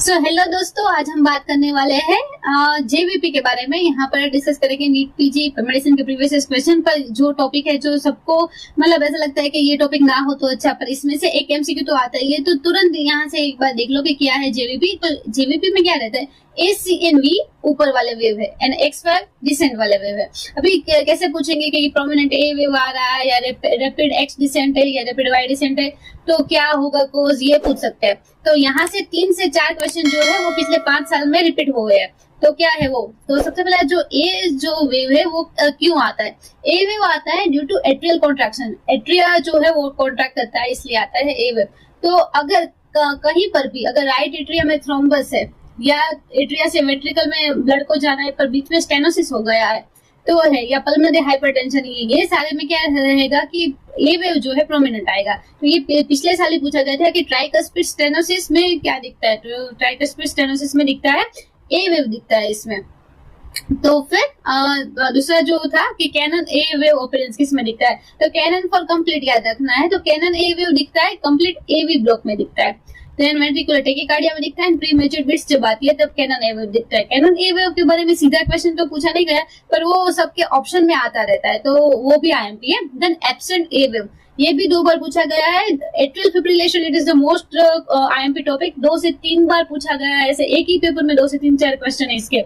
Hello दोस्तों, आज हम बात करने वाले हैं जेवीपी के बारे में। यहाँ पर डिस्कस करेंगे नीट पीजी मेडिसिन के प्रीवियस क्वेश्चन पर। जो टॉपिक है जो सबको मतलब ऐसा लगता है कि ये टॉपिक ना हो तो अच्छा, पर इसमें से एक एमसीक्यू तो आता ही है, तो तुरंत यहाँ से एक बार देख लो कि क्या है जेवीपी। तो जेवीपी में क्या रहता है, ACNV ऊपर वाले वेव है एंड X5 डिसेंट वाले वेव है। अभी कैसे पूछेंगे कि प्रोमिनेंट ए वेव आ रहा है या रैपिड एक्स डिसेंट है या रैपिड वाई डिसेंट है, तो क्या होगा कोज, ये पूछ सकते हैं। तो यहाँ से 3 से 4 क्वेश्चन जो है वो पिछले 5 साल में रिपीट हो गए हैं। तो क्या है वो, तो सबसे पहले जो वेव है वो क्यों आता है। ए वेव आता है due to atrial contraction, atria जो है वो कॉन्ट्रैक्ट करता है, इसलिए आता है ए वेव। तो अगर कहीं पर भी अगर राइट एट्रिया में थ्रोम्बस है या एट्रिया से वेंट्रिकल में ब्लड को जाना है पर बीच में स्टेनोसिस हो गया है तो है, या पल्मोनरी हाइपरटेंशन, ये सारे में क्या रहेगा कि ए वेव जो है प्रोमिनेंट आएगा। तो ये पिछले साल ही पूछा गया था कि ट्राइकस्पिड स्टेनोसिस में क्या दिखता है, तो ट्राइकस्पिड स्टेनोसिस में दिखता है ए वेव दिखता है इसमें। तो फिर दूसरा जो था कि कैनन ए वेव अपीयरेंस किस में दिखता है, तो कैनन फॉर कंप्लीट याद रखना है, तो कैनन ए वेव दिखता है कंप्लीट एवी ब्लॉक में दिखता है। देन वेंट्रिकुलर टैकीकार्डिया में दिखता है, प्रीमेच्योर बिट्स जब आती है तब कैनन ए वेव दिखता है। कैनन ए वेव के बारे में सीधा क्वेश्चन तो पूछा नहीं गया, पर वो सबके ऑप्शन में आता रहता है, तो वो भी आईएमपी है। देन एब्सेंट ए वेव, ये भी 2 बार पूछा गया है। Atrial fibrillation it is the most IMP topic, 2 से 3 बार पूछा गया है, ऐसे एक ही पेपर में 2 से 3-4 क्वेश्चन है इसके।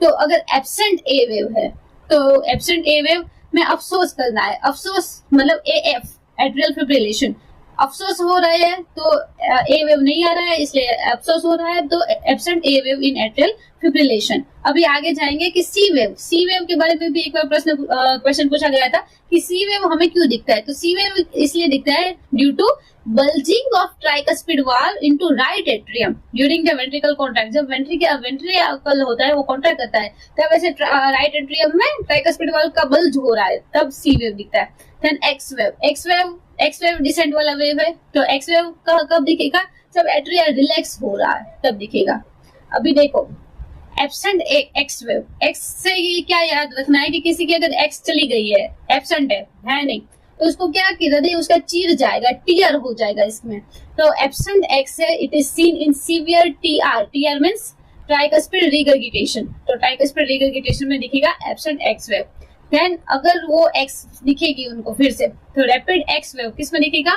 तो अगर एब्सेंट ए वेव है तो एब्सेंट ए वेव में अफसोस करना है, अफसोस मतलब AF एट्रियल फिब्रिलेशन, अफसोस हो रहा है तो ए वेव नहीं आ रहा है इसलिए अफसोस हो रहा है, तो absent A wave in atrial fibrillation. अभी आगे जाएंगे कि सी वेव के बारे में भी एक बार क्वेश्चन पूछा गया था कि सी वेव हमें क्यों दिखता है। तो सी वेव इसलिए दिखता है due to bulging of tricuspid wall into right atrium during the ventricle contract. जब वेंट्रिकल होता है वो कॉन्ट्रैक्ट करता है तब ऐसे राइट एट्रियम में ट्राइकस्पिड वॉल का बल्ज हो रहा है, तब सी वेव दिखता है। देन एक्स वेव डिसेंट वाला वेव है, तो एक्स वेव कब दिखेगा, जब एट्रिया रिलैक्स हो रहा है तब दिखेगा। अभी देखो एब्सेंट एक्स वेव, एक्स से ये क्या याद रखना है कि किसी की अगर एक्स चली गई है, एब्सेंट है नहीं, तो उसको क्या कि हृदय उसका चीर जाएगा, टीयर हो जाएगा इसमें। तो एब्सेंट एक्स है, it is seen in severe TR means tricuspid regurgitation, तो ट्राइकस्पिड रिगर्गिटेशन में दिखेगा एब्सेंट एक्स वेव। देन अगर वो एक्स दिखेगी उनको फिर से, तो रैपिड एक्स वेव किस में दिखेगा,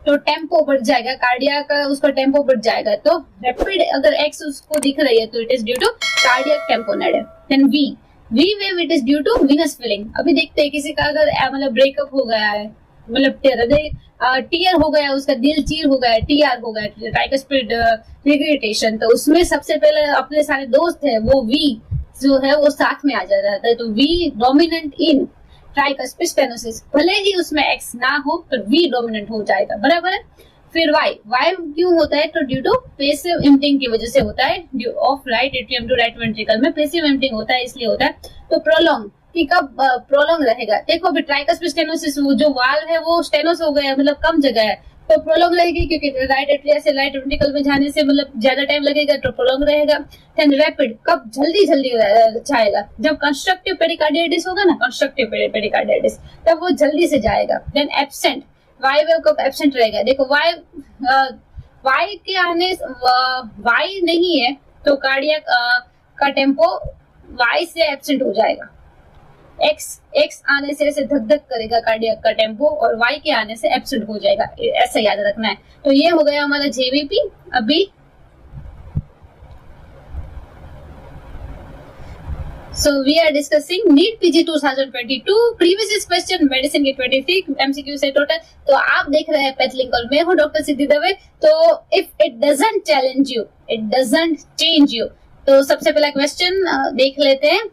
तो टेम्पो बढ़ जाएगा, कार्डिया का उसका टेम्पो बढ़ जाएगा। तो रैपिड अगर एक्स उसको दिख रही है तो it is due to cardiac tamponade. Then V wave, it is due to venous filling. अभी देखते हैं किसी का अगर मतलब ब्रेकअप हो गया है, मतलब टीयर हो गया, उसका दिल चीर हो गया, टीआर हो गया, ट्राइकस्पिड रिगर्गिटेशन, तो उसमें सबसे पहले अपने सारे दोस्त है वो वी जो है वो साथ में आ जाता है। तो V dominant in tricuspid stenosis, भले ही उसमें एक्स ना हो पर वी डोमिनेंट हो जाएगा, बराबर है। फिर वाई क्यों होता है, तो ड्यू टू पैसिव एम्प्टिंग की वजह से होता है, due of right atrium to right ventricle में पैसिव एम्प्टिंग होता है इसलिए होता है। तो प्रोलॉन्ग कि कब प्रोलॉन्ग रहेगा, देखो अभी ट्राइकस्पिड स्टेनोसिस वो जो वाल है वो स्टेनोस हो गया, मतलब कम जगह है, तो प्रोलॉन्ग रहेगी क्योंकि राइट एट्रिया से राइट वेंट्रिकल में जाने से मतलब ज्यादा टाइम लगेगा, तो प्रोलॉन्ग रहेगा। देन रैपिड, कब जल्दी जाएगा, जब कंस्ट्रक्टिव पेरिकार्डिटिस होगा ना, कंस्ट्रक्टिव पेरिकार्डिटिस, तब वो जल्दी से जाएगा। देन एब्सेंट, वाई वेव कब एब्सेंट रहेगा, देखो वाई के आने वाई नहीं है तो कार्डियक का टेम्पो वाई से एब्सेंट हो जाएगा, एक्स आने से ऐसे धक धक करेगा कार्डियक का टेम्पो, और वाई के आने से एब्सेंट हो जाएगा, ऐसा याद रखना है। तो ये हो गया हमारा जेवीपी। अभी So we are discussing NEET PG 2022 previous question medicine के 23 MCQ से टोटल। तो आप देख रहे हैं पैथलिंक और मैं हूँ डॉक्टर सिद्धि दवे। तो if it doesn't challenge you, it doesn't change you, तो सबसे पहला क्वेश्चन देख लेते हैं।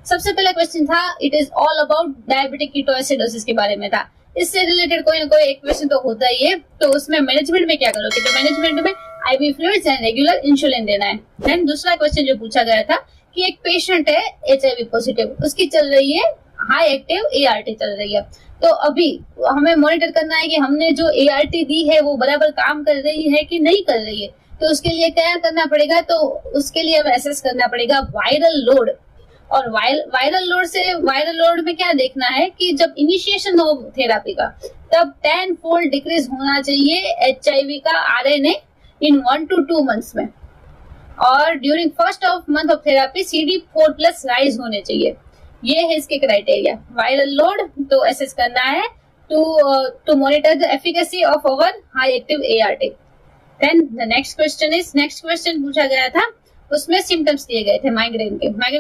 सबसे पहला क्वेश्चन था, it is all about diabetic ketoacidosis के बारे में था। इससे रिलेटेड कोई ना कोई एक क्वेश्चन तो होता ही है। तो उसमें मैनेजमेंट में क्या करोगे, तो मैनेजमेंट में ivy fluids and regular insulin देना है। देन दूसरा क्वेश्चन जो पूछा गया था कि एक पेशेंट है HIV पॉजिटिव, उसकी चल रही है हाई एक्टिव ART चल रही है, तो अभी हमें मॉनिटर करना है कि हमने जो ART दी है वो बराबर काम कर रही है कि नहीं कर रही है। तो उसके लिए क्या करना पड़ेगा, तो उसके लिए हमें एसेस करना पड़ेगा वायरल लोड। और वायरल लोड में क्या देखना है कि जब इनिशिएशन हो थेरापी का तब 10-fold डिक्रीज होना चाहिए HIV का RNA इन 1 to 2 months में। और during first of month of therapy CD4+ rise होने चाहिए। ये है इसके क्राइटेरिया। वायरल लोड तो एसेस करना है to monitor the efficacy of our high active ART। Then the next question पूछा गया था, उसमें सिम्टम्स दिए गए थे माइग्रेन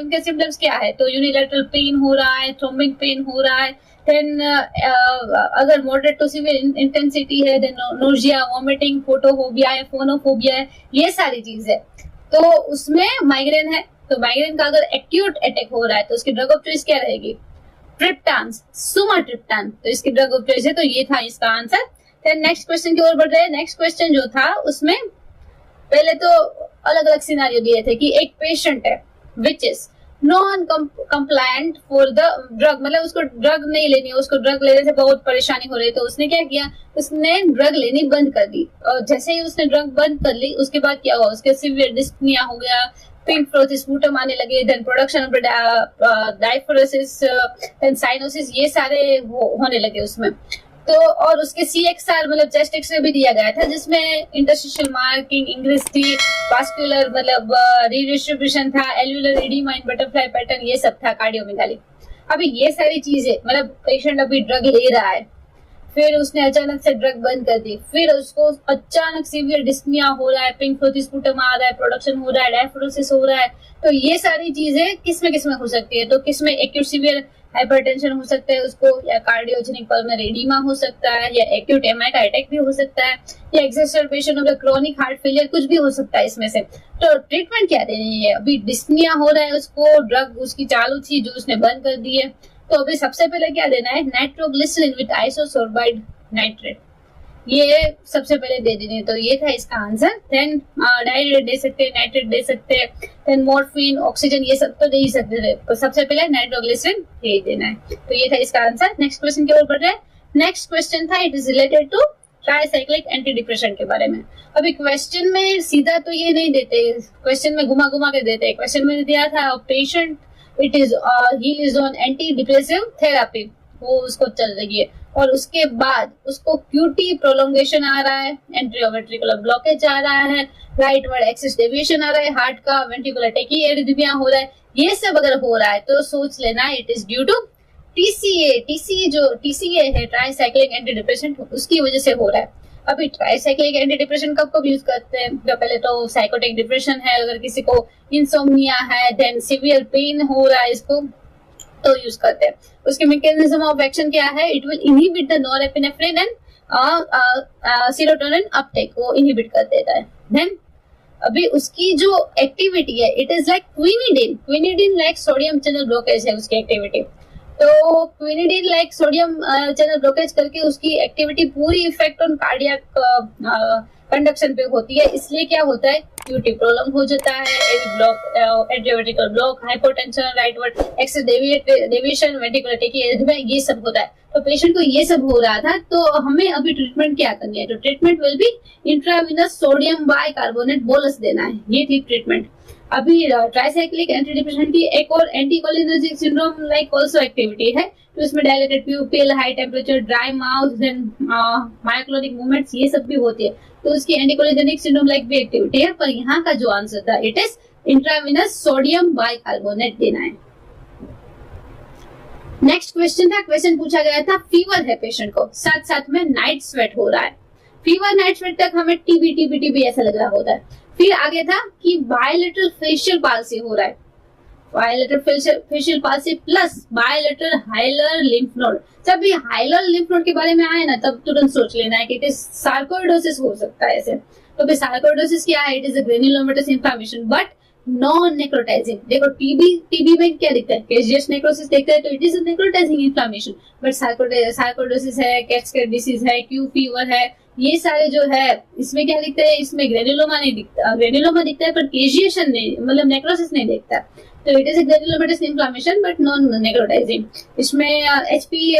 के सिम्टम्स क्या है, तो यूनिलैटरल पेन हो रहा है, थ्रोम्बिक पेन हो रहा है, देन अगर मॉडरेट टू सीवियर इंटेंसिटी है, देन नोजिया, वॉमिटिंग, फोटोफोबिया है, फोनोफोबिया है, ये सारी चीज है, तो उसमें माइग्रेन है। तो माइग्रेन का अगर एक्यूट अटैक हो रहा है तो उसकी ड्रग ऑफ चॉइस क्या रहेगी, ट्रिप्टान, सुमाट्रिप्टान, तो इसकी ड्रग ऑफ चॉइस है, तो ये था इसका आंसर। देन नेक्स्ट क्वेश्चन की ओर बढ़ रहे हैं। नेक्स्ट क्वेश्चन जो था उसमें पहले तो अलग अलग सिनारियो दिए थे कि एक पेशेंट है which is non compliant for the drug, मतलब उसको ड्रग नहीं लेनी है, उसको ड्रग लेने से बहुत परेशानी हो रही है, तो उसने क्या किया, उसने ड्रग लेनी बंद कर दी, और जैसे ही उसने ड्रग बंद कर ली उसके बाद क्या हुआ, उसके सीवियर डिस्पनिया हो गया, पिंक फ्लोथिस स्पूटम आने लगे, then production of diaphoresis, then cyanosis, ये सारे होने लगे उसमें। तो और उसके CXR मतलब चेस्ट एक्सरे भी दिया गया था जिसमें इंटरस्टिशियल मार्किंग इंक्रीज थी, वास्कुलर मतलब रीडिस्ट्रीब्यूशन था, एल्यूलर एडिमा इन बटरफ्लाई पैटर्न, ये सब था कार्डियोमेगाली। अभी ये सारी चीजें मतलब पेशेंट अभी ड्रग ले रहा है, फिर उसने अचानक से ड्रग बंद कर दी, फिर उसको अचानक सीवियर डिस्पनिया हो रहा है, पिंक फ्लोथिस स्पूटम आ रहा है, प्रोडक्शन हो रहा है, डायफोरेसिस हो रहा है, तो ये सारी चीजें किसमें हो सकती है, तो किसमें एक्यूट सीवियर हाइपरटेंशन हो सकता है उसको, या कार्डियोजेनिक पल्मोनरी एडिमा हो सकता है, या एक्यूट MI का अटैक भी हो सकता है, या exacerbation of the chronic heart failure, कुछ भी हो सकता है इसमें से। तो ट्रीटमेंट क्या देनी है, अभी डिस्पनिया हो रहा है उसको, ड्रग उसकी चालू थी जो उसने बंद कर दी है, तो अभी सबसे पहले क्या देना है, नाइट्रोग्लिसरीन विद आइसोसोर्बाइड नाइट्रेट, ये सबसे पहले दे देनी है, तो ये था इसका आंसर। देन डायरेट दे सकते हैं, नाइट्रेट दे सकते हैं, देन मॉर्फिन, ऑक्सीजन, ये सब तो दे ही सकते थे, तो सबसे पहले नाइट्रोग्लिसरीन दे देना है, तो ये था इसका आंसर। नेक्स्ट क्वेश्चन के ऊपर है। नेक्स्ट क्वेश्चन था, it is related to tricyclic anti depression के बारे में। अभी क्वेश्चन में सीधा तो ये नहीं देते, क्वेश्चन में घुमा घुमा के देते हैं। क्वेश्चन में दिया था patient it is he is on anti depressive therapy, वो उसको चल रही है, और उसके बाद उसको QT प्रोलोंगेशन आ रहा है, एंट्रियोवेंट्रिकुलर ब्लॉकेज आ रहा है, राइट वर्ड एक्सिस डेविएशन आ रहा है, हार्ट का वेंट्रिकुलर टैकीकार्डिया हो रहा है, ये सब अगर हो रहा है तो सोच लेना it is due to TCA जो TCA है ट्राइसाइक्लिक एंटी डिप्रेशन, उसकी वजह से हो रहा है। अभी ट्राइसाइक्लिक एंटी डिप्रेशन कब कब यूज करते हैं, तो पहले तो साइकोटिक डिप्रेशन है, अगर किसी को इंसोम्निया है, देन सीवियर पेन हो रहा है इसको, तो यूज करते हैं। उसके मैकेनिज्म ऑफ एक्शन क्या है, it will inhibit the norepinephrine and serotonin Uptake, वो इनहिबिट कर देता है। देन अभी उसकी जो एक्टिविटी है it is like quinidine like sodium channel blockage है उसकी एक्टिविटी, तो quinidine like sodium channel blockage करके उसकी एक्टिविटी पूरी इफेक्ट ऑन कार्डियक कंडक्शन पे होती है, इसलिए क्या होता है, QT प्रोलॉन्ग हो जाता है, AV block, atrioventricular block, hypotension, rightward axis deviation, ventricular tachycardia, ये सब होता है। तो पेशेंट को ये सब हो रहा था, तो हमें अभी ट्रीटमेंट क्या करनी है, तो treatment will be intravenous sodium bicarbonate bolus देना है, ये थी ट्रीटमेंट। अभी ट्राइसाइक्लिक एंटी डिप्रेशन की एक और anticholinergic syndrome like also activity है, तो इसमें dilated pupil, high temperature, dry mouth, then myoclonic movements, ये सब भी होती है, तो उसकी एंटीकोलिनर्जिक सिंड्रोम लाइक भी एक्टिविटी है। पर यहाँ का जो आंसर था it is intravenous sodium bicarbonate देना है। नेक्स्ट क्वेश्चन था, क्वेश्चन पूछा गया था, फीवर है पेशेंट को, साथ साथ में नाइट स्वेट हो रहा है, फीवर नाइट स्वेट तक हमें टीबी ऐसा लग रहा होता है। फिर आगे था कि बायलेटरल फेशियल पाल्सी हो रहा है, bilateral facial palsy plus bilateral hilar lymph node. जब भी हाइलर लिम्फ नोड के बारे में आए ना तब तुरंत सोच लेना है कि इट इज सार्कोइडोसिस हो सकता है ऐसे। तो फिर सार्कोइडोसिस क्या है, it is a granulomatous inflammation but non necrotizing. देखो टीबी में क्या दिखता है, कैशियस नेक्रोसिस दिखता है, तो it is a necrotizing inflammation, but sarcoidosis है, कैस्केड डिसीज है, क्यू फीवर है, ये सारे जो है इसमें क्या दिखता है, इसमें ग्रेन्युलोमा नहीं दिखता, ग्रेन्युलोमा दिखता है पर कैशिएशन नहीं, मतलब नेक्रोसिस नहीं दिखता। तो it is a granulomatous inflammation but non necrotizing. इसमें एचपी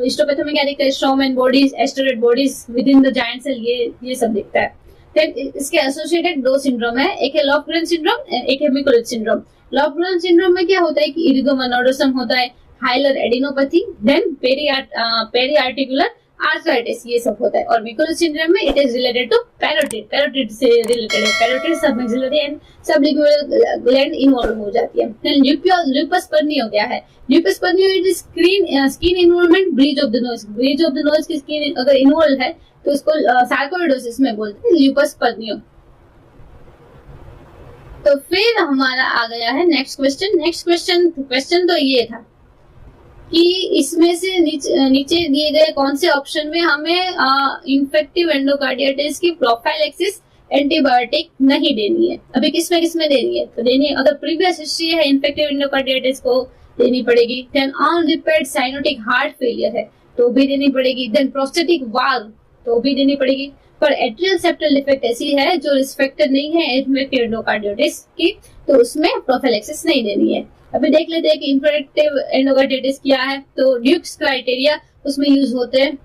हिस्टोपैथी में क्या दिखता है, Schaumann bodies, asteroid bodies within the giant cell, ये सब दिखता है। इसके एसोसिएटेड दो सिंड्रोम है, एक है लॉफ्ग्रेन सिंड्रोम, एक है मिकुलिच सिंड्रोम। लॉफ्ग्रेन सिंड्रोम में क्या होता है कि इरिगोमोनोडोसम होता है, hilar adenopathy, then peri articular arthritis, ये सब होता है। और म्यूकोरल सिंड्रोम में it is related to parotid, parotid से रिलेटेड है, parotid sub maxillary and sublingual gland involve हो जाती है। देन ल्यूपस पर्नियो क्या है? Lupus pernio it is skin involvement bridge of the nose, bridge of the nose की स्किन अगर इन्वॉल्व है तो उसको सार्कोइडोसिस में बोलते हैं, ल्यूपस पर्नियो। तो फिर हमारा आ गया है नेक्स्ट क्वेश्चन। नेक्स्ट क्वेश्चन तो ये था कि इसमें से नीचे दिए गए कौन से ऑप्शन में हमें इन्फेक्टिव एंडोकार्डियाटिस की प्रोफाइलैक्सिस एंटीबायोटिक नहीं देनी है। अभी किसमें देनी है? तो देनी है, अगर प्रीवियस हिस्ट्री है इन्फेक्टिव एंडोकार्डियाटिस को देनी पड़ेगी। Then on repaired cyanotic heart failure है तो भी देनी पड़ेगी। देन प्रोस्टेटिक वाल्व तो भी देनी पड़ेगी। पर एट्रियल सेप्टल डिफेक्ट ऐसी है जो रिस्पेक्टेड नहीं है इन्फेक्टिव एंडोकार्डियाटिस की, तो उसमें प्रोफाइलैक्सिस नहीं देनी है। अभी देख लेते हैं कि इन्फेक्टिव एंडोकार्डियाटिस क्या है। तो ड्यूक्स क्राइटेरिया उसमें यूज होते हैं।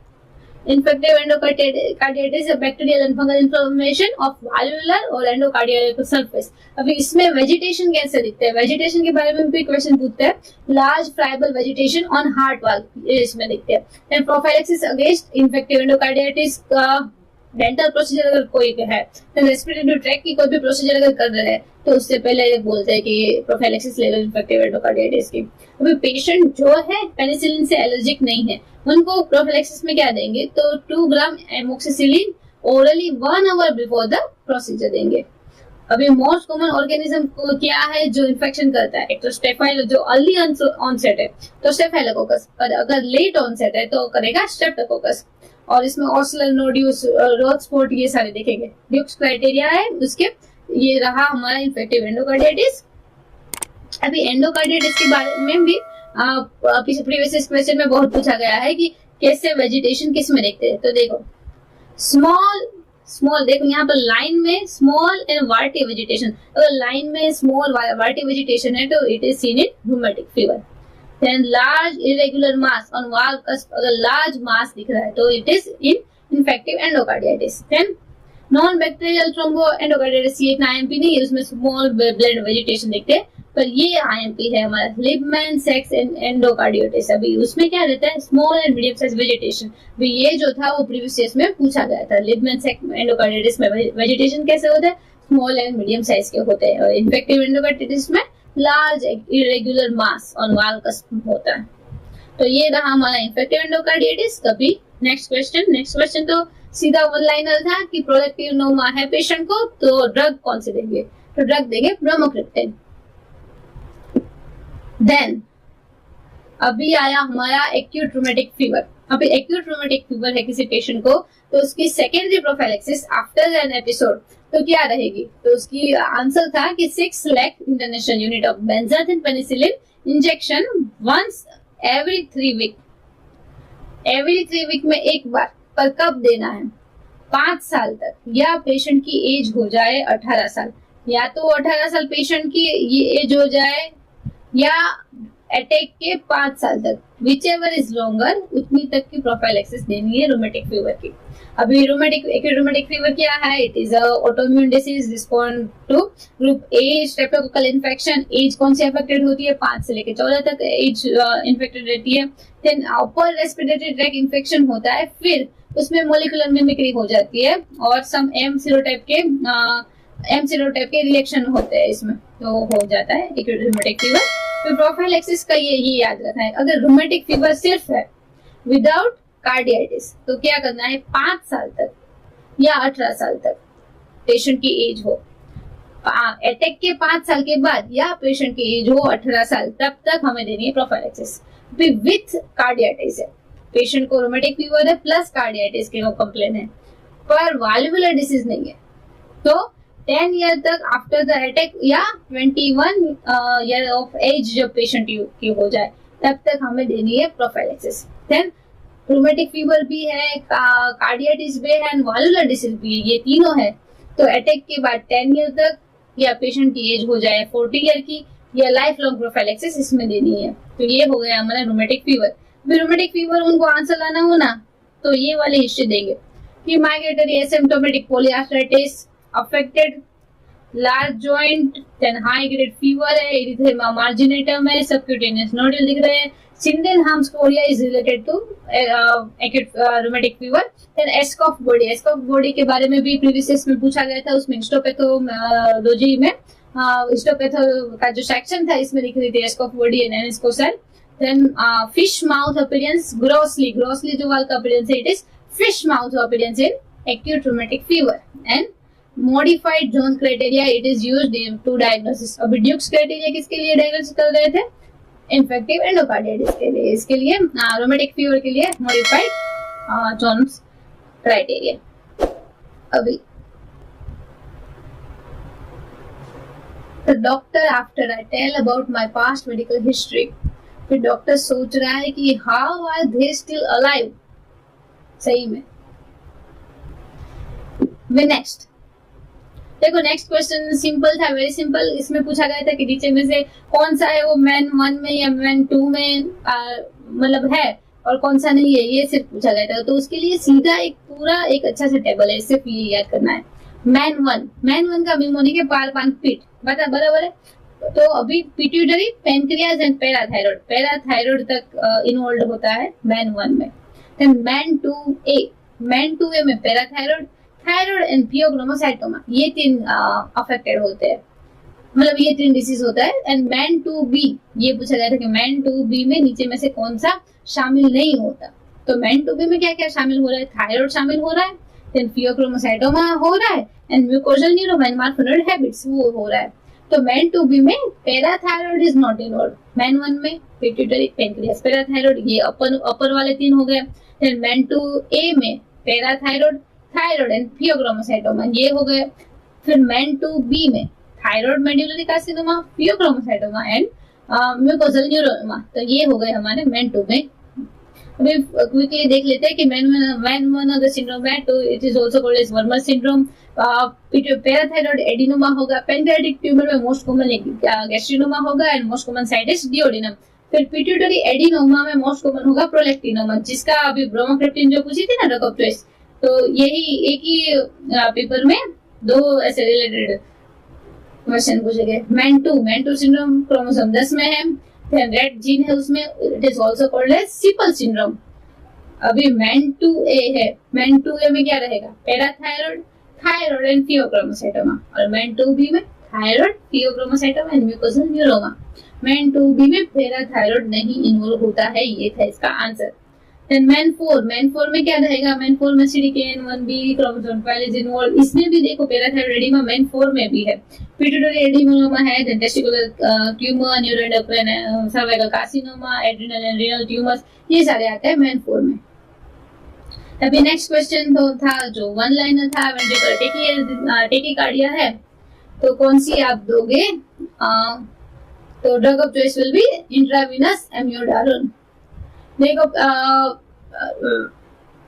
Infective endocarditis bacterial and fungal inflammation of valvular और एंडोकार्डियल सरफेस। अभी इसमें वेजिटेशन कैसे दिखते हैं? वेजिटेशन के बारे में भी क्वेश्चन पूछते हैं। Large friable vegetation on heart valve इसमें दिखते हैं। प्रोफाइलैक्सिस अगेंस्ट इन्फेक्टिव एंडोकार्डियाटिस का डेंटल प्रोसीजर अगर कोई है, रेस्पिरेटरी ट्रैक की कोई भी प्रोसीजर अगर कर रहे हैं तो उससे पहले बोलते हैं कि प्रोफाइलैक्सिस ले लो इन्फेक्टिव एंडोकार्डियाटिस की। अभी पेशेंट जो है पेनिसिलिन से एलर्जिक नहीं है, उनको प्रोफाइलैक्सिस में क्या देंगे? तो 2 gram amoxicillin orally 1 hour before the procedure देंगे। अभी मोस्ट कॉमन ऑर्गेनिज्म को क्या है जो इन्फेक्शन करता है? एक तो स्टेफाइल जो अर्ली ऑनसेट है तो स्टेफाइलोकोकस, और अगर लेट ऑनसेट है तो करेगा स्ट्रेप्टोकोकस। और इसमें ऑस्लर नोड्यूस, रोथ स्पॉट, ये सारे देखेंगे। ड्यूक्स क्राइटेरिया है उसके। ये रहा हमारा इन्फेक्टिव एंडोकार्डियाटिस। अभी एंडोकार्डियाटिस के बारे में भी प्रीवियस क्वेश्चन में बहुत पूछा गया है कि कैसे वेजिटेशन किस में देखते हैं। तो देखो स्मॉल देखो यहाँ पर लाइन में स्मॉल एंड वार्टी वेजिटेशन। अगर लाइन में स्मॉल वार्टी वेजिटेशन है तो it is seen in rheumatic fever. Then large irregular mass on wall cusp, अगर large mass दिख रहा है तो it is in infective endocarditis. Then non-bacterial thromboendocarditis, ये एक IMP नहीं है, उसमें small blood vegetation देखते हैं, पर ये IMP है हमारा लिबमैन सेक्स एंडोकार्डियाटिस। अभी उसमें क्या रहता है? Small and medium size vegetation. अभी ये जो था वो प्रीवियस ईयर में पूछा गया था। लिबमैन सेक्स एंडोकार्डियाटिस में वेजिटेशन कैसे होता है? स्मॉल एंड मीडियम साइज के होते हैं। और इन्फेक्टिव एंडोकार्डियाटिस में large irregular mass on wall cusp होता है। तो ये रहा हमारा इन्फेक्टिव एंडोकार्डियाटिस। कभी नेक्स्ट क्वेश्चन तो सीधा वन लाइनर था कि प्रोडक्टिव नोमा है पेशेंट को तो ड्रग कौन से देंगे? तो ड्रग देंगे ब्रोमोक्रिप्टेन। देन अभी आया हमारा एक्यूट रूमेटिक फीवर। अभी एक्यूट रूमेटिक फीवर है किसी पेशेंट को तो उसकी secondary prophylaxis after an episode तो क्या रहेगी? तो उसकी आंसर था कि 6 lakh international unit of benzathine penicillin injection once every 3 week. Every 3 week में एक बार। पर कब देना है? 5 साल तक, या पेशेंट की एज हो जाए 18 साल, या तो 18 साल पेशेंट की ये एज हो जाए, या अटैक के 5 साल तक, विच एवर इज लॉन्गर, उतनी तक की प्रोफाइलैक्सिस देनी है रूमेटिक फीवर की। अभी एक्यूट रूमेटिक फीवर क्या है? It is autoimmune disease respond to group A streptococcal infection. Age कौन सी अफेक्टेड होती है? 5 से लेकर 14 तक एज इन्फेक्टेड रहती है। Then upper respiratory tract infection होता है, फिर उसमें मोलिकुलर मिमिक्री हो जाती है और सम एम सीरोटाइप के रिएक्शन होते हैं इसमें, तो हो जाता है एक्यूट रूमेटिक फीवर। तो प्रोफाइलैक्सिस का यही याद रखना है। अगर रूमेटिक फीवर सिर्फ है विदाउट कार्डियाटिस तो क्या करना है? 5 साल तक या 18 साल तक पेशेंट की एज हो। अटैक के 5 साल के बाद या पेशेंट की एज हो 18 साल, तब तक हमें देनी है प्रोफाइलैक्सिस। विथ कार्डियाटिस है, पेशेंट को रूमेटिक फीवर है प्लस कार्डियाटिस के कंप्लेन है, पर वाल्वुलर डिसीज नहीं है, तो 10 ईयर तक आफ्टर द अटैक या 21 ईयर ऑफ एज जब पेशेंट की हो जाए तब तक हमें देनी है प्रोफाइलैक्सिस। देन रूमेटिक फीवर भी है, कार्डियाटिस भी है एंड वाल्वुलर डिसीज भी है, ये तीनों है तो अटैक के बाद 10 ईयर तक या पेशेंट की एज हो जाए 40 ईयर की या लाइफ लॉन्ग प्रोफाइलैक्सिस इसमें देनी है। तो ये हो गया हमारा रूमेटिक फीवर। रूमेटिक फीवर उनको आंसर लाना हो ना तो ये वाली हिस्ट्री देंगे कि migratory asymptomatic polyarthritis affected large joint, then high grade fever है, एरिथेमा मार्जिनेटम है, सबक्यूटेनियस नोडुल दिख रहे हैं, Sydenham's chorea is related to acute rheumatic fever. Then Aschoff body, Aschoff body के बारे में भी प्रीवियस में पूछा गया था, उसमें हिस्टोपैथोलॉजी में हिस्टोपैथो का जो सेक्शन था इसमें लिख रही थी Aschoff body and Anitschkow cell. Then fish mouth appearance, grossly जो वाल का अपीयरेंस है, it is fish mouth appearance in acute rheumatic fever. And modified Jones criteria, it is used to diagnosis. अभी ड्यूक्स क्राइटेरिया किसके लिए diagnosis कर रहे थे? Infective endocarditis के लिए. इसके लिए रोमेटिक फीवर के लिए मॉडिफाइड जोन्स क्राइटेरिया. अभी doctor after I tell about my past medical history, फिर डॉक्टर सोच रहा है कि how are they still alive. सही में. नेक्स्ट देखो, नेक्स्ट क्वेश्चन सिंपल था, वेरी सिंपल. इसमें पूछा गया था कि नीचे में से कौन सा है वो मैन 1 में या मैन 2 में मतलब है और कौन सा नहीं है, ये सिर्फ पूछा गया था. तो उसके लिए सीधा एक पूरा एक अच्छा सा टेबल है, सिर्फ ये याद करना है. मैन 1 का मीमोनिक है पारपान पीट, बराबर है. तो अभी पिट्यूटरी, पेनक्रियाज एंड पैराथायरॉइड तक इन्वॉल्व होता है मैन 1 में. देन मैन 2A में पैराथायरॉइड, थायराइड एंड पियोग्लोमोसाइटोमा, ये 3 अफेक्टेड होते हैं, मतलब ये 3 डिसीज होता है. एंड मैन 2B, ये पूछा गया था कि मैन 2B में नीचे में से कौन सा शामिल नहीं होता. तो मैन 2B में क्या क्या शामिल हो रहा है? थायराइड शामिल हो रहा है, देन पियोग्लोमोसाइटोमा हो रहा है, and mucosal neuroma and marfanoid habits वो हो रहा है. तो मैन 2B में parathyroid is not involve. MEN 1 में पिट्यूटरी, पेनक्रियास, पैराथायरॉइड, ये अपर वाले 3 हो गए. देन मैन 2A में पैराथायरॉइड, थायराइड एंड पियोग्लोमोसाइटोमा, ये हो गए. फिर मैन 2B में thyroid medullary carcinoma, pheochromocytoma and mucosal neuroma, तो ये हो गए हमारे मैन 2 में. अभी क्विकली देख लेते हैं कि मैन 1 ऑफ द सिंड्रोम है, तो it is also called as Wermer syndrome. Parathyroid adenoma होगा, पेनक्रियाटिक ट्यूमर में मोस्ट कॉमन गैस्ट्रिनोमा होगा and most common site is duodenum. फिर पिट्यूटरी एडिनोमा में मोस्ट कॉमन होगा प्रोलेक्टिनोमा, जिसका अभी ब्रोमोक्रिप्टिन जो पूछी थी ना, रॉक ऑफ चॉइस, तो यही एक ही पेपर में 2 ऐसे रिलेटेड क्वेश्चन पूछे गए. मैन 2 सिंड्रोम क्रोमोसोम 10 में है, रेड जीन है उसमें, it is also called as Sipple syndrome. अभी मैन 2A है, मैन 2A में क्या रहेगा? Parathyroid, thyroid and pheochromocytoma. और मैन 2B में thyroid, pheochromocytoma and mucosal neuroma. MEN 2B में पैराथायरॉइड नहीं इन्वॉल्व होता है, ये था इसका आंसर. देन मैन 4 में क्या रहेगा? मैन 4 में CDKN1B क्रोमोसोम 12 इज इन्वॉल्व. इसमें भी देखो पैराथायरॉइड एडिमा मैन 4 में भी है. पिट्यूटरी एडिनोमा है, then testicular tumour, neuroendocrine, cervical carcinoma, adrenal and renal tumours, ये सारे आते हैं मैन 4 में. अभी नेक्स्ट क्वेश्चन तो था जो 1 लाइनर था, वेंट्रिकुलर टेकीकार्डिया है, तो कौन सी आप दोगे? तो drug of choice will be intravenous amiodarone. देखो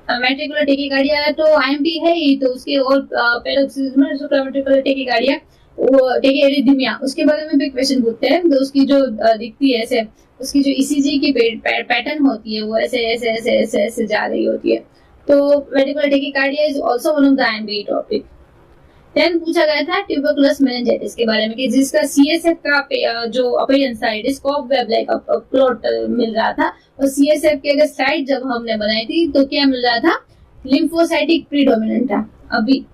वेंट्रिकुलर टेकीकार्डिया है तो IMP है ही, तो उसके और पैरोक्सिस्मल सुप्रावेंट्रिकुलर टेकीकार्डिया, वो टेकीएरिथमिया, उसके बारे में भी क्वेश्चन पूछते हैं. तो उसकी जो दिखती है ऐसे, उसकी जो ECG की पैटर्न होती है वो ऐसे ऐसे ऐसे ऐसे ऐसे जा रही होती है. तो ventricular tachycardia is also one of the IMP topic. Then पूछा गया था ट्यूबरकुलस मेनिंजाइटिस के बारे में कि जिसका CSF का जो अपीयरेंस था, it is cobweb like plot मिल रहा था. और CSF के अगर स्लाइड जब हमने बनाई थी तो क्या मिल रहा था? लिम्फोसाइटिक प्रीडोमिनेंट था. अभी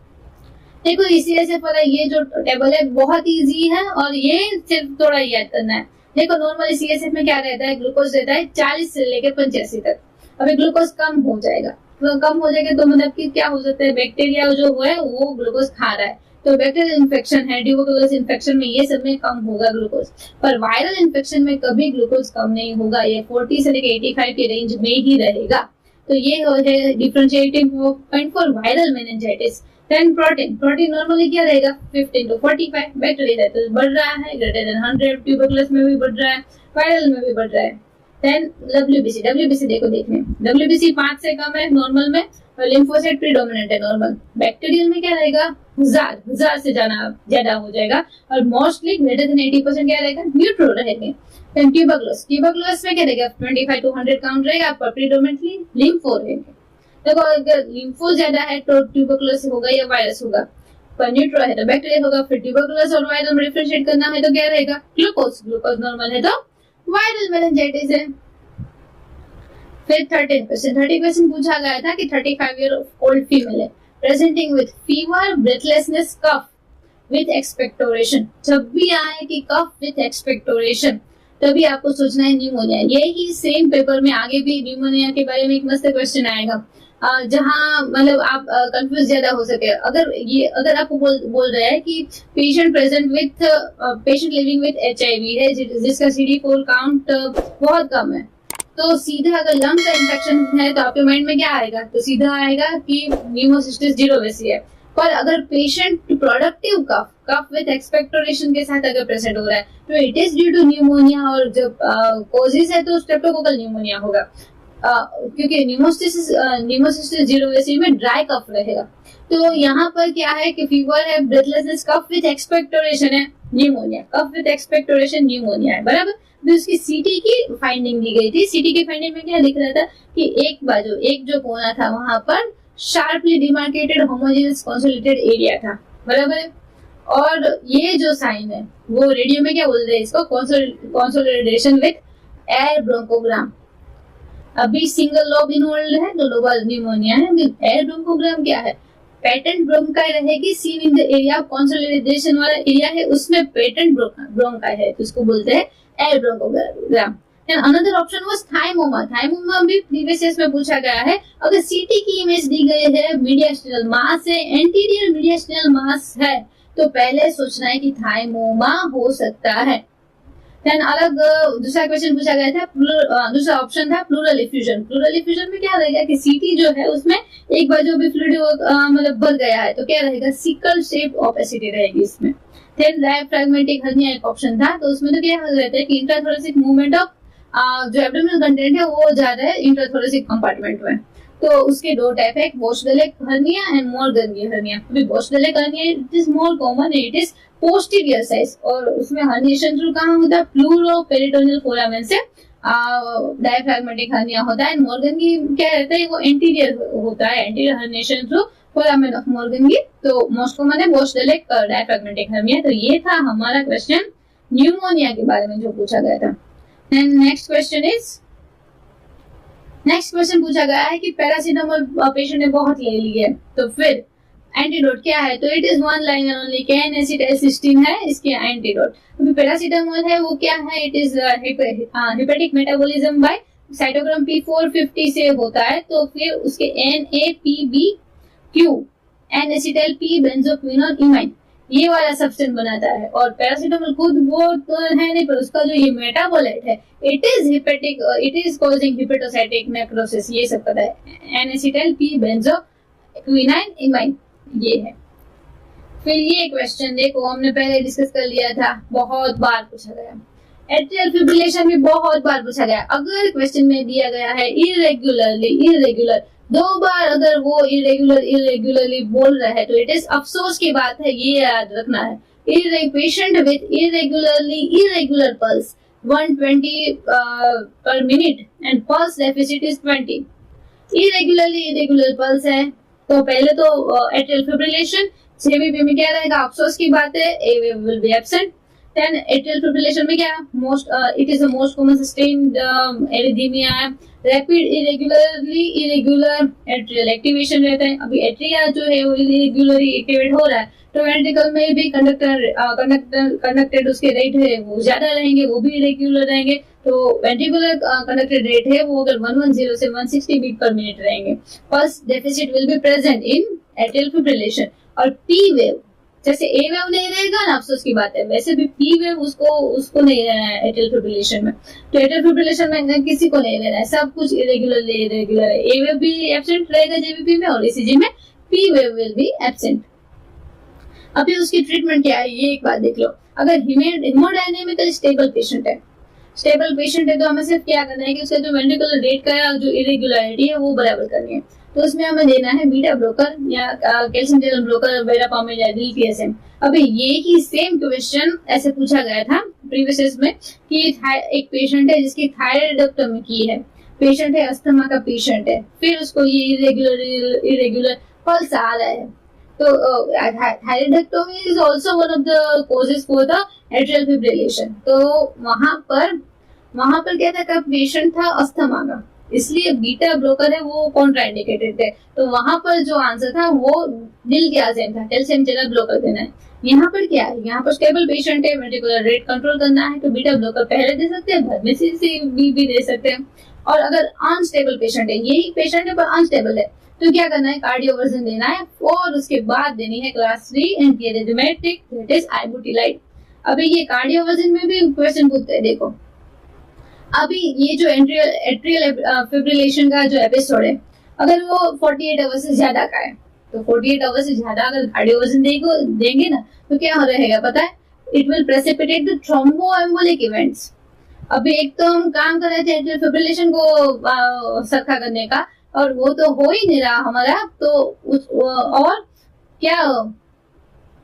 देखो CSF वाला ये जो टेबल है बहुत इजी है और ये सिर्फ थोड़ा याद करना है. देखो नॉर्मली CSF में क्या रहता है? ग्लूकोज रहता है 40 से लेकर 85 तक. अभी ग्लूकोज कम हो जाएगा, तो कम हो जाएगा तो मतलब कि क्या हो सकता है? बैक्टीरिया जो है वो ग्लूकोज खा रहा है, तो बैक्टीरियल इन्फेक्शन है, ट्यूबरकुलोसिस इन्फेक्शन में ये सब में कम होगा ग्लूकोज. पर वायरल इन्फेक्शन में कभी ग्लूकोज कम नहीं होगा, ये 40 से लेकर 85 के रेंज में ही रहेगा. तो ये है differentiating point for viral meningitis. Then protein normally क्या रहेगा? 15 to 45. बैक्टीरिया तो बढ़ रहा है, ग्रेटर देन 100. ट्यूबरकुलोसिस में भी बढ़ रहा है, वायरल में भी बढ़ रहा है. देन WBC देखो देखने, WBC 5 से कम है नॉर्मल में, और लिम्फोसाइट प्रीडोमिनेंट है नॉर्मल. बैक्टीरियल में क्या रहेगा? 1000 से ज्यादा हो जाएगा, और मोस्टली ग्रेटर देन 80% क्या रहेगा? न्यूट्रल रहेंगे. देन ट्यूबरकुलोसिस में क्या रहेगा? 25 to 100 काउंट रहेगा, पर प्रीडोमिनेंटली लिम्फो रहेंगे. देखो अगर लिम्फो ज्यादा है तो ट्यूबरकुलोसिस होगा या वायरस होगा, पर न्यूट्रो है तो बैक्टीरिया होगा, फिर ट्यूबरकुलोसिस और वायरल में डिफरेंशिएट करना है तो क्या रहेगा, ग्लूकोज नॉर्मल है तो वायरल मेनिंजाइटिस है। फिर 30% पूछा गया था कि 35 ईयर ओल्ड फीमेल है, presenting with fever, breathlessness, cough with expectoration. जब भी आए कि कफ विथ एक्सपेक्टोरेशन तभी आपको सोचना है न्यूमोनिया। यही सेम पेपर में आगे भी न्यूमोनिया के बारे में एक मस्त क्वेश्चन आएगा, जहां मतलब आप कंफ्यूज ज्यादा हो सके। अगर आपको बोल रहा है कि patient present with patient living with HIV है जिसका CD4 काउंट बहुत कम है, तो सीधा अगर लंग का इन्फेक्शन है तो आपके माइंड में क्या आएगा, तो सीधा आएगा कि न्यूमोसिस्टिस जीरोवेसी है। पर अगर patient productive cough with expectoration के साथ अगर प्रेजेंट हो रहा है तो it is due to pneumonia, और जब कोजिस है तो स्ट्रेप्टोकोकल न्यूमोनिया होगा, क्योंकि न्यूमोसिस्टिस जीरोवेसी में ड्राई कफ रहेगा। तो यहाँ पर क्या है कि फीवर है, ब्रेथलेसनेस, कफ विथ एक्सपेक्टोरेशन है, pneumonia, cough with expectoration pneumonia है, बराबर। तो इसकी सीटी की फाइंडिंग दी गई थी। सीटी की फाइंडिंग में क्या लिख रहा था कि एक जो कोना था वहां पर sharply demarcated homogeneous consolidated area था, बराबर। और ये जो साइन है वो रेडियो में क्या बोलते हैं, इसको कंसोलिडेशन विथ एयर ब्रोंकोग्राम। अभी सिंगल लोब इन्वॉल्व है तो लोबल न्यूमोनिया है। एयर ब्रोंकोग्राम क्या है, पेटेंट ब्रोंकाई रहेगी, seen in the area of consolidation वाला एरिया है उसमें पेटेंट ब्रोंकाई है तो उसको बोलते हैं air bronchogram. And another option was thymoma. Thymoma भी प्रीवियस ईयर्स में पूछा गया है। अगर सीटी की इमेज दी गई है, मीडियास्टिनल मास है, एंटीरियर मीडियास्टिनल मास है, तो पहले सोचना है कि थाइमोमा हो सकता है। देन अलग दूसरा क्वेश्चन पूछा गया था, दूसरा ऑप्शन था प्लूरल इफ्यूजन। प्लूरल इफ्यूजन में क्या रहेगा कि सीटी जो है उसमें एक बार जो भी फ्लूइड मतलब भर गया है तो क्या रहेगा, सिकल शेप ओपेसिटी रहेगी इसमें। देन डायफ्रैग्मेटिक हर्निया एक ऑप्शन था, तो उसमें तो क्या रहता है कि इंट्राथोरेसिक मूवमेंट ऑफ जो एब्डोमिनल कंटेंट है वो जा रहा है इंट्राथोरेसिक कंपार्टमेंट में। तो उसके दो टाइप है, Bochdalek hernia and Morgagni hernia. अभी Bochdalek hernia it is more common, it is posterior size, और उसमें हर्निएशन थ्रू कहाँ होता है, प्लूरो पेरिटोनियल फोरामेन से डायफ्रैग्मेटिक हर्निया होता है। मोरगनगी क्या रहता है, वो एंटीरियर होता है, anterior herniation through foramen of Morgagni. तो मोस्ट कॉमन है बोशडेलेक डायफ्रैग्मेटिक हर्निया। तो ये था हमारा क्वेश्चन न्यूमोनिया के बारे में जो पूछा गया था। नेक्स्ट क्वेश्चन पूछा गया है कि पैरासीटामोल पेशेंट ने बहुत ले ली है तो फिर एंटीडोट क्या है, तो it is one liner only, can acetylcysteine है इसके एंटीडोट। अभी पैरासीटामोल है वो क्या है, it is hepatic metabolism by cytochrome P450 से होता है, तो फिर उसके NAPBQ N acetyl P benzoquinone imine ये वाला सब्सटेंस बनाता है। और पैरासीटामोल खुद वो तो है नहीं, पर उसका जो ये मेटाबोलाइट है इट इज कॉजिंग हिपेटोसाइटिक नेक्रोसिस, ये सब पता है। एन-एसिटाइल पी बेंजोक्विनाइन इमाइन ये है। फिर ये क्वेश्चन देखो, हमने पहले डिस्कस कर लिया था, बहुत बार पूछा गया। एट्रियल फिब्रिलेशन भी बहुत बार पूछा गया। अगर क्वेश्चन में दिया गया है इरेगुलर दो बार अगर वो इरेगुलरली बोल रहा है तो इट इज अफसोस की बात है, ये याद रखना है। Patient with irregular pulse 120 per minute and pulse deficit is 20. Irregular pulse है तो पहले तो एट्रियल फिब्रिलेशन, जेबीपी में क्या रहेगा, अफसोस की बात है, a will be absent. Then atrial fibrillation में क्या it is the most common sustained arrhythmia है। रैपिड इरेगुलर एट्रियल एक्टिवेशन रहता है। अभी एट्रिया जो है वो इरेगुलरली एक्टिवेट हो रहा है तो वेंट्रिकल में भी कंडक्टेड उसके रेट है वो ज्यादा रहेंगे, वो भी इरेगुलर रहेंगे। तो वेंट्रिकुलर कंडक्टेड रेट है वो अगर 110 से 160 बीट पर मिनट रहेंगे। Pulse deficit will be present in atrial fibrillation. और पी वेव, जैसे ए वेव नहीं रहेगा ना, अफसोस की बात है, वैसे भी पी वेव उसको नहीं रहना है एट्रियल फिब्रिलेशन में। तो एट्रियल फिब्रिलेशन में किसी को नहीं रहना है, सब कुछ इरेगुलर है। ए वेव भी एब्सेंट रहेगा जेबीपी में और ईसीजी में P wave will be absent. अभी उसकी ट्रीटमेंट क्या है ये एक बात देख लो। अगर हेमोडायनेमिकली स्टेबल पेशेंट है तो हमें सिर्फ क्या करना है कि उसका जो वेंट्रिकुलर रेट का जो इरेगुलरिटी है वो बराबर करनी है। तो उसमें हमें देना है बीटा ब्लोकर या कैल्शियम चैनल ब्लोकर, वेरापामिड या DTSM। अभी ये ही सेम क्वेश्चन ऐसे पूछा गया था प्रीवियस ईयर्स में कि एक पेशेंट है जिसकी थायराइडेक्टोमी की है, पेशेंट है अस्थमा का पेशेंट है, फिर उसको ये इरेगुलर पल्स आ रहा है तो thyroidectomy is also one of the causes for the atrial fibrillation. तो वहां पर क्या था, का पेशेंट था अस्थमा का, इसलिए बीटा ब्लॉकर है वो कॉन्ट्राइंडिकेटेड है। तो वहां पर जो आंसर था वो दिल के आंसर था, कैल्शियम चैनल ब्लॉकर देना है। यहाँ पर क्या है, यहाँ पर स्टेबल पेशेंट है, वेंट्रिकुलर रेट कंट्रोल करना है, तो बीटा ब्लॉकर पहले दे सकते हैं, बाद में भी दे सकते हैं। और अगर अनस्टेबल पेशेंट है, यही पेशेंट है पर अनस्टेबल है, तो क्या करना है, कार्डियोवर्जन देना है और उसके बाद देनी है क्लास 3 एंटीएरिथमेटिक, दैट इज आइबुटिलाइड। अभी ये कार्डियोवर्जन में भी क्वेश्चन पूछते हैं, देखो अभी ये जो एट्रियल फिब्रिलेशन का जो एपिसोड है, अगर वो 48 आवर्स से ज्यादा का है, तो 48 आवर्स से ज्यादा अगर कार्डियोवर्जन देंगे ना, तो क्या रहेगा पता है, it will precipitate the thromboembolic events. अभी एक तो हम काम कर रहे थे एट्रियल फिब्रिलेशन को सखा करने का, और वो तो हो ही नहीं रहा हमारा, तो और क्या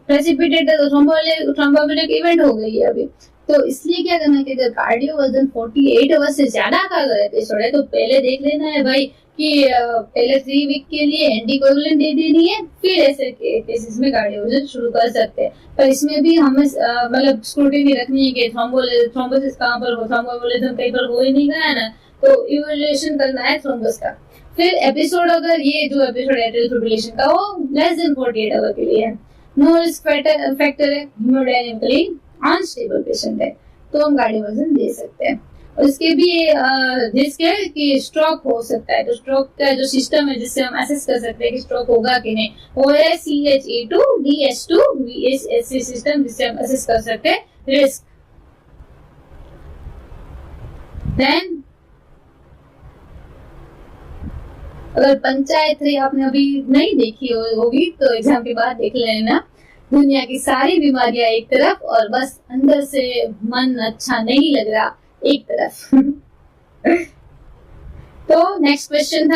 प्रेसिपिटेट थ्रोम्बोएम्बोलिक इवेंट हो गई है अभी। तो इसलिए क्या करना है कि अगर कार्डियोवर्जन 48 आवर्स से ज्यादा का अगर एपिसोड है, तो पहले देख लेना है भाई कि पहले 3 वीक के लिए एंटीकोगुलेंट दे देनी है, फिर ऐसे केसेस में कार्डियोवर्जन शुरू कर सकते हैं। पर इसमें भी हमें मतलब स्क्रूटिनी रखनी है कि थ्रोम्बोसिस कहाँ पर हो, थ्रोम्बोएम्बोलिज्म कहीं पर हो ही नहीं गया ना, तो इवैल्यूएशन करना है थ्रोम्बस का। फिर एपिसोड, अगर ये जो एपिसोड एट्रियल फिब्रिलेशन का वो लेस देन 48 आवर के लिए है, नो रिस्क फैक्टर है, हेमोडायनेमिकली अनस्टेबल पेशेंट है, तो हम कार्डियोवर्जन दे सकते हैं। और इसके भी रिस्क है कि स्ट्रोक हो सकता है, तो स्ट्रोक का जो सिस्टम है जिससे हम असेस कर सकते हैं कि स्ट्रोक होगा कि नहीं, वो है CHE2 DS2 VSSC सिस्टम, जिससे हम असेस कर सकते हैं रिस्क। देन अगर पंचायत रही आपने अभी नहीं देखी होगी तो एग्जाम के बाद देख लेना। दुनिया की सारी बीमारियां एक तरफ और बस अंदर से मन अच्छा नहीं लग रहा एक तरफ। तो नेक्स्ट क्वेश्चन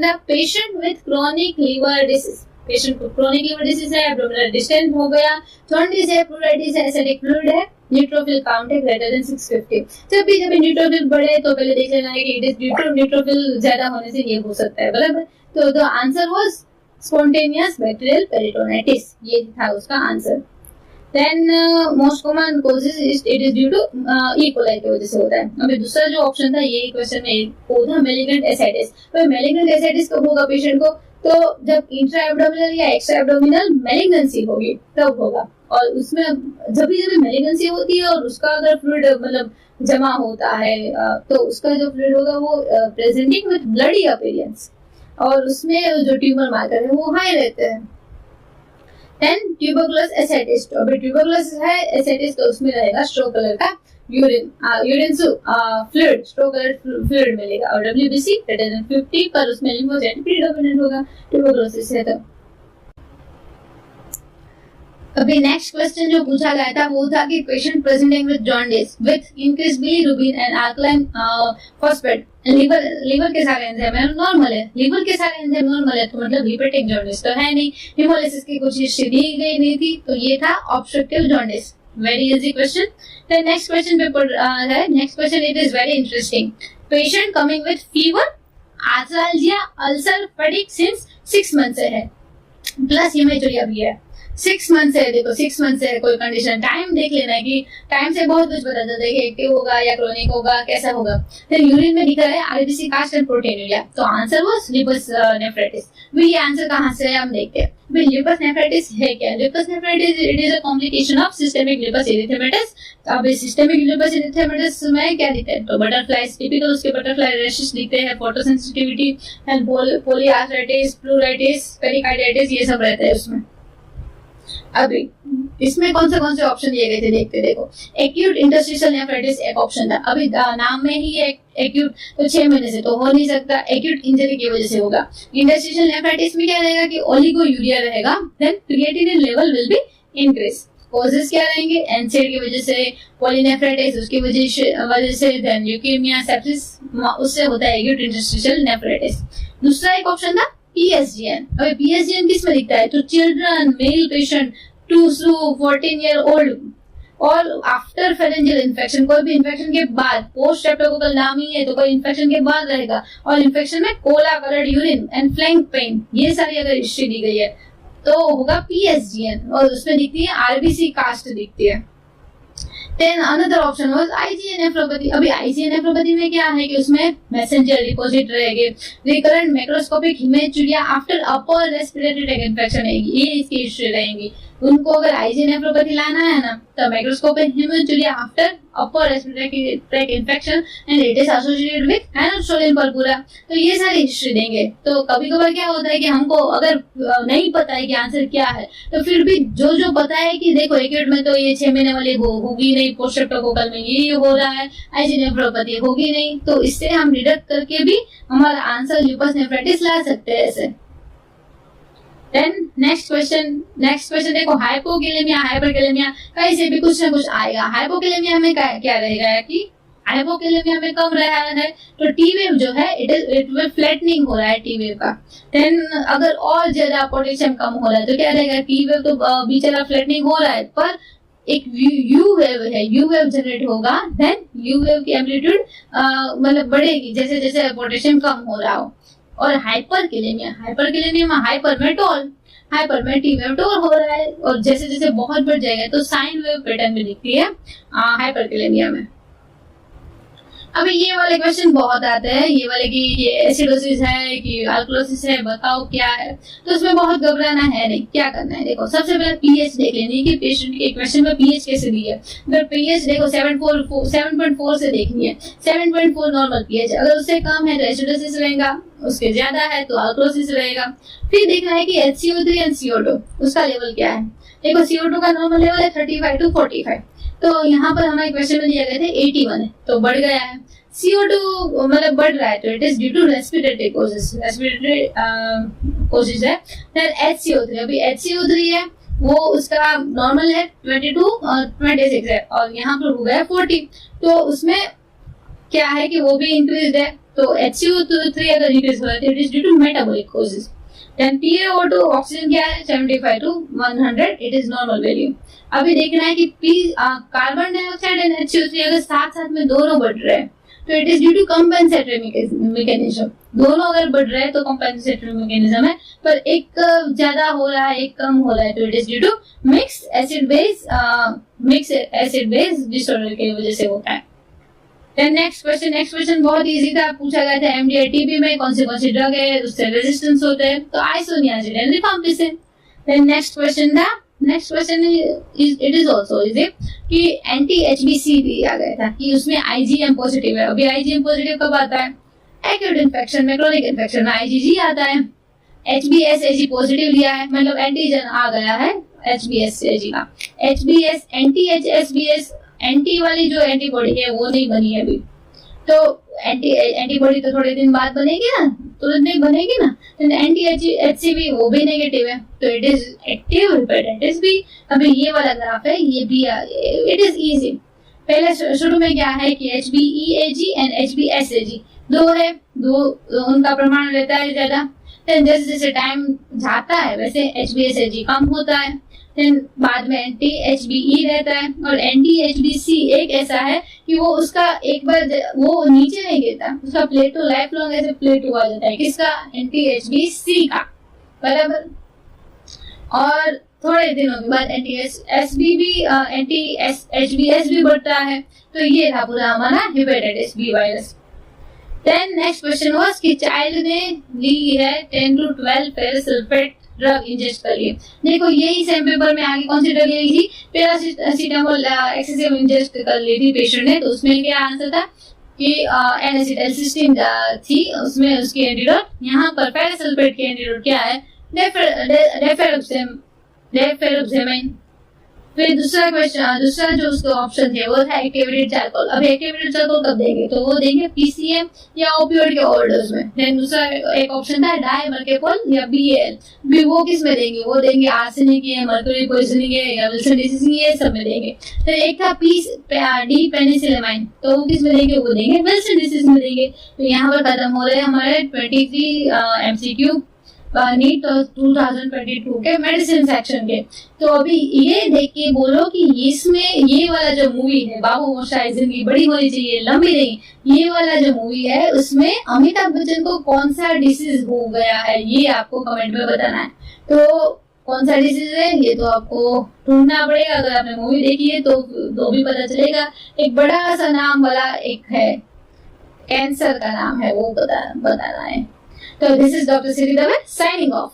था patient with chronic liver disease. Patient को क्रोनिक लीवर डिसीज है, एब्डोमिनल डिस्टेंट हो गया, जॉन्डिस है, प्लूराइटिस है, एसिडिक फ्लूइड है, न्यूट्रोफिल काउंट है ग्रेटर देन 650। जब भी न्यूट्रोफिल बढ़े तो पहले देख लेना है कि इट इज न्यूट्रोफिल ज्यादा होने से ये हो सकता है, बराबर। तो the answer was spontaneous bacterial peritonitis, ये था उसका answer. Then most common causes it is due to E coli की वजह से होता है। अभी दूसरा जो ऑप्शन था ये क्वेश्चन में वो था मैलिग्नेंट एसाइटिस। तो मैलिग्नेंट एसाइटिस कब होगा पेशेंट को, तो जब इंट्रा एब्डोमिनल या एक्स्ट्रा एब्डोमिनल मैलिग्नेंसी होगी तब होगा। और उसमें जब भी मैलिग्नेंसी होती है और उसका अगर फ्लूइड मतलब जमा होता है तो उसका जो फ्लूइड होगा वो प्रेजेंटिंग विद ब्लडी अपीयरेंस, और उसमें जो ट्यूमर मार्कर है वो हाई रहते हैं। देन ट्यूबरकुलोस एसाइटिस, तो अभी ट्यूबरकुलोस है एसाइटिस तो उसमें रहेगा स्ट्रो कलर का यूरिन फ्लूइड, स्ट्रो कलर फ्लूइड मिलेगा। और WBC ग्रेटर देन 50 पर उसमें लिम्फोसाइट प्रीडोमिनेंट होगा ट्यूबरकुलोसिस है। तो अभी नेक्स्ट क्वेश्चन जो पूछा गया था वो था कि patient presenting with jaundice with increased bilirubin and alkaline phosphate, liver के सारे एंजाइम नॉर्मल है, लीवर के सारे एंजाइम नॉर्मल है, तो मतलब हेपेटिक जॉन्डिस तो है नहीं, हेमोलिसिस की कुछ हिस्ट्री दी गई नहीं थी, तो ये था obstructive jaundice. Very easy question. Then next question paper है, next question it is very interesting. Patient coming with fever, arthralgia, ulcer, fatigue since 6 month से है, प्लस हेमेटोरिया भी है। 6 मंथ से, देखो 6 मंथ से कोई कंडीशन, टाइम देख लेना है कि टाइम से बहुत कुछ पता चलता है कि एक्टिव होगा या क्रोनिक होगा, कैसा होगा। फिर यूरिन में दिखा है RBC कास्ट एंड प्रोटीनुरिया, तो आंसर वाज लिपस नेफ्राइटिस। भी ये आंसर कहां से है हम देखते हैं। भाई लिपस नेफ्राइटिस है क्या, lips nephritis it is a complication of systemic lips erythematous. अब सिस्टेमिक लिपस एरिथेमेटस में क्या दिखता है, तो बटरफ्लाइज टिपिकल उसके बटरफ्लाई रैशेस दिखते हैं, फोटोसेंसिटिविटी एंड पॉलीआर्थराइटिस, प्लूराइटिस, पेरिकार्डिटिस, ये सब रहता है उसमें। अभी इसमें कौन से ऑप्शन दिए गए थे देखते, देखो एक्यूट इंटरस्टिशियल नेफ्राइटिस एक ऑप्शन था। अभी नाम में ही एक्यूट, तो 6 महीने से तो हो नहीं सकता, एक्यूट इंजरी की वजह से होगा। इंटरस्टिशियल नेफ्राइटिस में क्या रहेगा कि ओलिगोयूरिया रहेगा, then creatinine level will be increase. Causes क्या रहेंगे, एनसेड की वजह से, पॉलीनेफ्राइटिस उसकी वजह से, देन ल्यूकेमिया, सेप्सिस, उससे होता है एक्यूट इंटरस्टिशियल नेफ्राइटिस। दूसरा एक ऑप्शन था PSGN। अभी PSGN किस में दिखता है, तो children, male patient 2 to 14 year old और आफ्टर फेरेंजियल इन्फेक्शन, कोई भी इन्फेक्शन के बाद, पोस्ट स्ट्रेप्टोकोकल नाम ही है तो कोई इन्फेक्शन के बाद रहेगा, और इन्फेक्शन में Cola coloured urine and flank pain, ये सारी अगर हिस्ट्री दी गई है तो होगा PSGN और उसमें दिखती है RBC कास्ट दिखती है। Then another option was IgA nephropathy. अभी IgA नेफ्रोपैथी में क्या है कि उसमें मैसेंजर डिपॉजिट रहेगी, recurrent macroscopic haematuria after upper respiratory tract infection रहेगी, ये इसकी हिस्ट्री रहेगी। उनको अगर IgA नेफ्रोपैथी लाना है ना तो macroscopic haematuria after upper respiratory tract infection and it is associated with एनोसोलिन पर्पुरा, तो ये सारी हिस्ट्री देंगे। तो कभी कभार क्या होता है कि हमको अगर नहीं पता है कि आंसर क्या है तो फिर भी जो पता है कि देखो एक्यूट में तो ये 6 महीने वाली होगी नहीं, पोस्ट स्ट्रेप्टोकोकल में ये हो रहा है, IgA नेफ्रोपैथी होगी नहीं, तो इससे हम डिडक्ट करके भी हमारा आंसर लूपस नेफ्राइटिस ला सकते हैं ऐसे। देन नेक्स्ट क्वेश्चन देखो, हाइपोकैलेमिया हाइपरकैलेमिया कहीं से भी कुछ ना कुछ आएगा। हाइपोकैलेमिया में क्या रहेगा कि हाइपोकैलेमिया में कम रहा है तो टी वेव जो है इट विल फ्लैटनिंग हो रहा है टी वेव का। देन अगर और ज्यादा पोटेशियम कम हो रहा है तो क्या रहेगा, टी वेव तो बेचारा फ्लैटनिंग हो रहा है पर एक यू वेव है, यू वेव जनरेट होगा। देन यू वेव की एम्पलीट्यूड मतलब बढ़ेगी जैसे जैसे पोटेशियम कम हो रहा हो। और हाइपरकैलेमिया में हाइपरमेटिवेटोर हो रहा है और जैसे जैसे बहुत बढ़ जाएगा तो साइन वेव पैटर्न में दिखती है हाइपरकैलेमिया में। अभी ये वाले क्वेश्चन बहुत आते हैं, ये वाले कि ये एसिडोसिस है कि अल्कलोसिस है, बताओ क्या है। तो उसमें बहुत घबराना है नहीं, क्या करना है देखो, सबसे पहले पीएच देख लेनी कि पेशेंट के क्वेश्चन में पीएच कैसे दी है। अगर पीएच देखो 7.4 से देखनी है, 7.4 नॉर्मल पीएच, अगर उससे कम है तो एसिडोसिस रहेगा, उसके ज्यादा है तो अल्कलोसिस रहेगा। फिर देखना है कि HCO3 एंड CO2 उसका लेवल क्या है। देखो CO2 का नॉर्मल लेवल है 35 to 45, तो यहाँ पर हमारे क्वेश्चन में दिया गया था 81 है तो बढ़ गया है। CO2 मतलब बढ़ रहा है तो it is due to respiratory causes है। फिर HCO3, अभी HCO3 है वो उसका नॉर्मल है 22 और 26 है और यहाँ पर हो गया 40, तो उसमें क्या है कि वो भी इंक्रीज है। तो HCO3 अगर इंक्रीज हो रहा है तो it is due to metabolic causes. Then PaO2 oxygen क्या है 75 to 100, it is normal value. अभी देखना है कि कार्बन डाइऑक्साइड एंड HCO3 अगर साथ साथ में दोनों बढ़ रहे हैं तो it is due to compensatory mechanism. दोनों अगर बढ़ रहे हैं तो कंपेंसेटरी मैकेनिज्म है, पर एक ज्यादा हो रहा है एक कम हो रहा है तो it is due to mix acid base disorder की वजह से होता है। नेक्स्ट क्वेश्चन बहुत इजी था, पूछा गया था MDR TB में कौन सी ड्रग है उससे रेजिस्टेंस होते हैं, तो isoniazid and rifampicin. Then next question it is also easy कि एंटी HBC दिया गया था कि उसमें IgM पॉजिटिव है। अभी IgM पॉजिटिव कब आता है, एक्यूट इन्फेक्शन में, क्रोनिक इन्फेक्शन में IgG आता है। HBsAg पॉजिटिव लिया है मतलब एंटीजन आ गया है HBsAg का। HBs एंटी एंटी वाली जो एंटीबॉडी है वो नहीं बनी है अभी, तो एंटीबॉडी तो थोड़े दिन बाद बनेगी ना, तुरंत नहीं बनेगी ना। एंटी HCV वो भी नेगेटिव है तो it is active hepatitis B. अभी ये वाला ग्राफ है ये भी इट इज इजी। पहले शुरू में क्या है कि HBeAg एंड HBsAg दो है, दो उनका प्रमाण रहता है ज्यादा। देन जैसे जैसे टाइम जाता है वैसे HBsAg कम होता है। देन बाद में एंटी HBe रहता है और एंटी HBc एक ऐसा है कि वो उसका एक बार वो नीचे नहीं गिरता, उसका प्लेटो लाइफ लॉन्ग ऐसे प्लेटो आ जाता है, किसका, एंटी HBc का, बराबर। और थोड़े दिनों के बाद एंटी HBs भी बढ़ता है। तो ये था पूरा हमारा hepatitis B virus. Then next question was कि चाइल्ड ने ली है 10 to 12 फेरसल्फेट ड्रग इंजेस्ट करिए। देखो यही सेम पेपर में आगे कौन सी ड्रग ली थी, पैरासिटामोल एक्सेसिव इंजेस्ट कर ली थी पेशेंट ने, तो उसमें क्या आंसर था कि N-acetylcysteine थी उसमें उसकी एंटीडोट। यहाँ पर पैरासल्फेट की एंटीडोट क्या है, डेफेरुक्सेमाइन। फिर दूसरा जो उसका ऑप्शन थे वो था एक्टिवेटेड चारकोल। अब एक्टिवेटेड चारकोल कब देंगे, तो वो देंगे PCM या ओपियोइड के ओवरडोज में। देन दूसरा एक ऑप्शन था डायमर्केपॉल या BAL, भी वो किस में देंगे, वो देंगे आर्सेनिक है, मर्क्यूरी पॉइजनिंग है या विल्सन डिसीज ये सब में देंगे। फिर एक था डी पेनिसिलेमाइन, तो वो किस में देंगे, वो देंगे विल्सन डिसीज में देंगे। तो यहाँ पर खत्म हो रहे हमारे 23 MCQ नीट 2022 के मेडिसिन सेक्शन के। तो अभी ये देख के बोलो कि इसमें ये वाला जो मूवी है बाबू मोशाय जिंदगी बड़ी होनी चाहिए लंबी नहीं, ये वाला जो मूवी है उसमें अमिताभ बच्चन को कौन सा डिसीज हो गया है ये आपको कमेंट में बताना है। तो कौन सा डिजीज है ये तो आपको ढूंढना पड़ेगा, अगर आपने मूवी देखी है तो भी पता चलेगा। एक बड़ा सा नाम वाला एक है, कैंसर का नाम है, वो बताना है। तो this is doctor Siri Dave signing of.